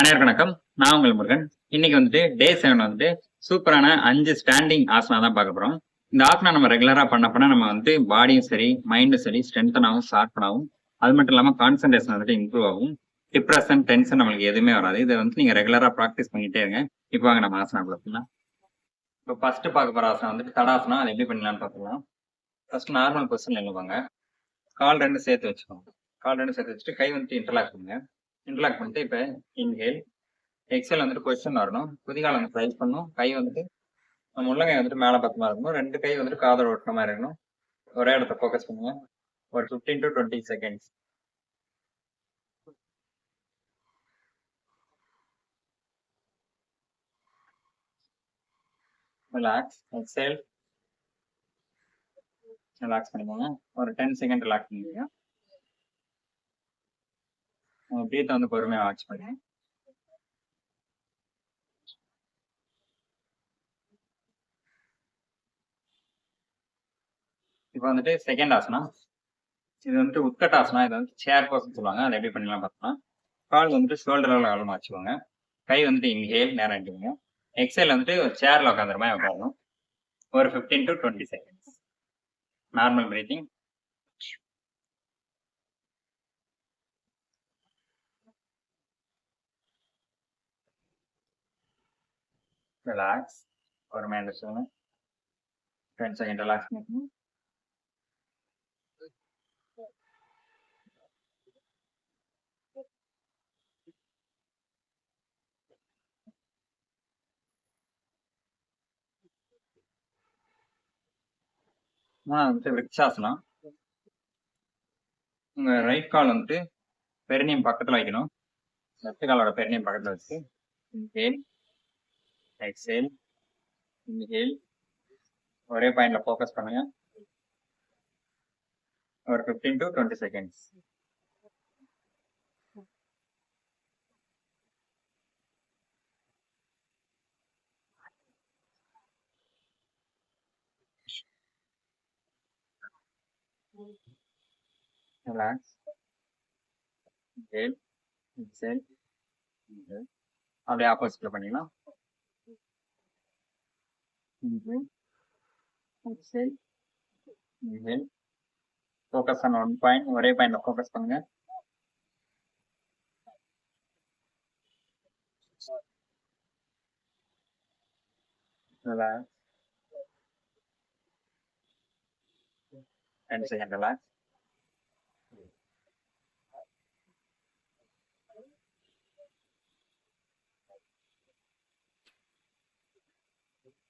அனைவருக்கும் வணக்கம். நான் உங்கள் முருகன். இன்னைக்கு வந்துட்டு டே 7 வந்துட்டு சூப்பரான 5 ஸ்டாண்டிங் ஆசனா தான் பார்க்க போறோம். இந்த ஆசனா நம்ம ரெகுலரா பண்ண நம்ம வந்து பாடியும் சரி, மைண்டும் சரி ஸ்ட்ரென்த்தனாவும், ஷார்ப்பனாவும், அது மட்டும் இல்லாம கான்சன்ட்ரேஷன் வந்துட்டு இம்ப்ரூவ் ஆகும். டிப்ரஷன், டென்ஷன் நம்மளுக்கு எதுவுமே வராது. இத வந்து நீங்க ரெகுலரா பிராக்டிஸ் பண்ணிட்டே இருங்க. இப்போ வாங்க நம்ம ஆசனாக்குள்ள போலாம். இப்போ ஃபர்ஸ்ட் பார்க்க போற ஆசனா வந்துட்டு தடாசனா. அது எப்படி பண்ணலாம்னு பார்க்கலாம். ஃபர்ஸ்ட் நார்மல் பொசிஷன்ல நில்லுவாங்க. கால் 2 சேர்த்து வச்சுக்கோங்க. கால் 2 சேர்த்து வச்சுட்டு கை வந்துட்டு இன்டர்லாக் பண்ணுங்க. இன்டர்லாக் பண்ணிட்டு இப்ப இன்ஹேல் எக்ஸல் வந்துட்டு பொசிஷன் வரணும். குதிகால் வந்து ரைஸ் பண்ணணும். கை வந்துட்டு நம்ம உள்ளங்கை வந்துட்டு மேல பக்கமா இருக்கணும். 2 கை வந்துட்டு காதோட ஒட்டுற மாதிரி இருக்கணும். ஒரே இடத்த ஃபோக்கஸ் பண்ணுங்க. ஒரு 15 to 20 seconds. Relax. Exhale. Relax பண்ணிக்கோங்க. ஒரு 10 செகண்ட் ரிலாக்ஸ் பண்ணிக்கோங்க. உங்க பிரீத்தை வந்து பொறுமையா வாட்ச் பண்ணுங்க. இப்போ வந்துட்டு செகண்ட் ஆசனா. இது வந்துட்டு உட்கட்டாசனா. இது வந்து சேர் போஸ்ன்னு சொல்லுவாங்க. அதை எப்படி பண்ணலாம் பார்த்தோம்னா, கால் வந்துட்டு ஷோல்டர் அளவு வச்சுக்கோங்க. கை வந்துட்டு இன்ஹேல் நேரம் எடுத்துக்கோங்க. எக்ஸேல் வந்துட்டு ஒரு சேர்ல உட்காந்துற மாதிரி உட்காரணும். ஒரு 15 to 20 seconds. Normal breathing. Relax. ஒரு மைண்ட் வச்சுக்கோங்க. 10 செகண்ட் ரிலாக்ஸ் பண்ணிக்கோங்க. வந்துட்டு விருட்சாசனம். உங்க ரைட் கால் வந்துட்டு பெருனியம் பக்கத்துல வைக்கணும். லெஃப்ட் காலோட பெருனியம் பக்கத்துல வச்சு இன்ஹேல், எக்ஸேல், இன்ஹேல். ஒரே பாயிண்ட்ல ஃபோக்கஸ் பண்ணுங்க. ஒரு 15 to 20 seconds. Relax. Inhale, exhale, inhale. அப்படியே ஆப்போசிட்ல பண்ணிக்கலாம். Inhale, exhale, inhale. Focus on one point. ஒரே பாயிண்ட்ல ஃபோக்கஸ் பண்ணுங்க. ரிலாக்ஸ். 10 second relax.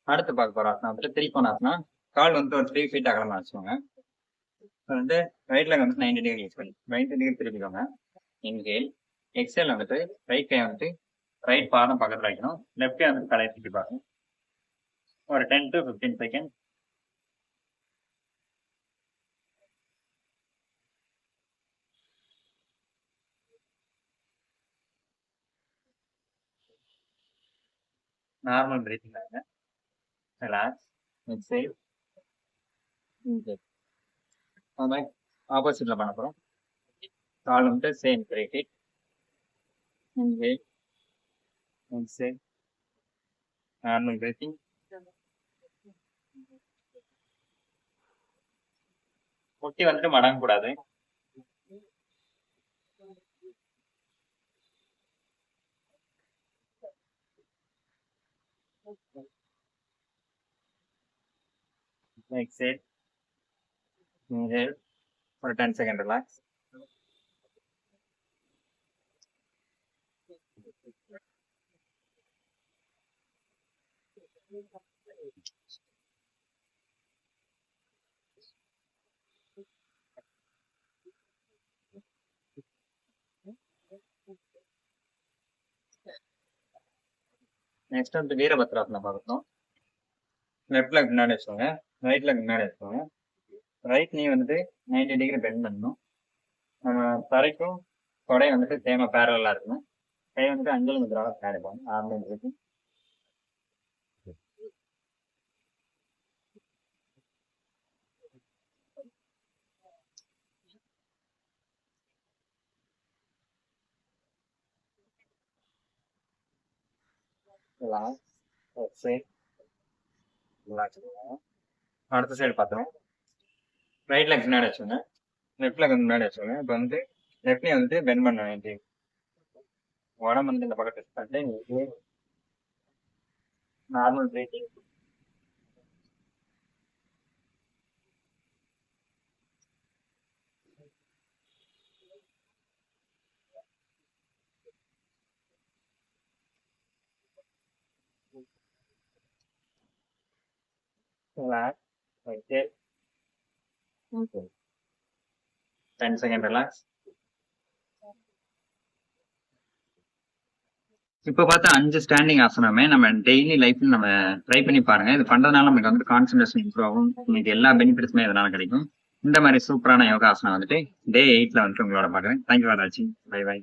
அடுத்து பார்க்க போற ஆசனா வந்துட்டு திரிகோணாசனா. கால் வந்து ஒரு 3 ஃபீட் அகலமா வச்சுக்கோங்க. வந்து ரைட் லெக் வந்து 90 டிகிரி யூஸ் பண்ணி 90 டிகிரி திருப்பிக்கோங்க. இன்ஹேல். எக்ஸேல் வந்துட்டு ரைட் கை வந்துட்டு ரைட் பாதம் பக்கத்துல வைக்கணும். லெஃப்ட் கை வந்துட்டு தலையை திருப்பி பார்க்கணும். ஒரு 10 to 15 செகண்ட். நார்மல் பிரீத்திங் ஆகுங்க. ரிலாக்ஸ். எக்ஸேல். இன்ஹேல். அது மாதிரி ஆப்போசிட்ல பண்ண போறோம். கால் வந்துட்டு same 3 feet. Inhale, exhale. Normal breathing. முட்டி வந்துட்டு மடங்க கூடாது. Exhale, inhale. ஒரு 10 செகண்ட் ரிலாக்ஸ். நெக்ஸ்ட் வந்து வீரபத்ராசனம் பார்க்கணும். லெஃப்ட் லெக் முன்னாடி வச்சுக்கோங்க. ரைட் லெக் முன்னாடி வச்சுக்கோங்க. ரைட் நீ வந்துட்டு 90 டிகிரி பெண்ட் பண்ணணும். நம்ம தரைக்கும் தொடை வந்துட்டு சேம பேரலா இருக்கணும். கை வந்துட்டு அஞ்சல் முதிராக பின்னாடி போகணும். ஆர்மம் இருக்கு. அடுத்த சைடு பார்த்தோம். ரைட் லெக் முன்னாடி வச்சுங்க. லெஃப்ட் லெக் வந்து முன்னாடி வச்சுங்க. இப்போ வந்து லெஃப்ட் நீ வந்து பெண்ட் பண்ண வேண்டிய உடம்பு வந்து இந்த பக்கம் டெஸ்ட் பண்ணிட்டு normal breathing. Relax. Okay. 10 second relax. இப்ப பார்த்தா 5 ஸ்டாண்டிங் ஆசனமே நம்ம டெய்லி லைஃப்ல நம்ம ட்ரை பண்ணி பாருங்க. இது பண்றதுனால நமக்கு வந்து கான்சன்ட்ரேஷன் இம்ப்ரூவ் ஆகும். உங்களுக்கு எல்லா பெனிஃபிட்ஸுமே இதனால கிடைக்கும். இந்த மாதிரி சூப்பரான யோகாசனம் வந்துட்டு டே 8ல வந்துட்டு உங்களோட பாக்குறேன். தேங்க்யூ ஃபார் வாட்சிங். Bye by.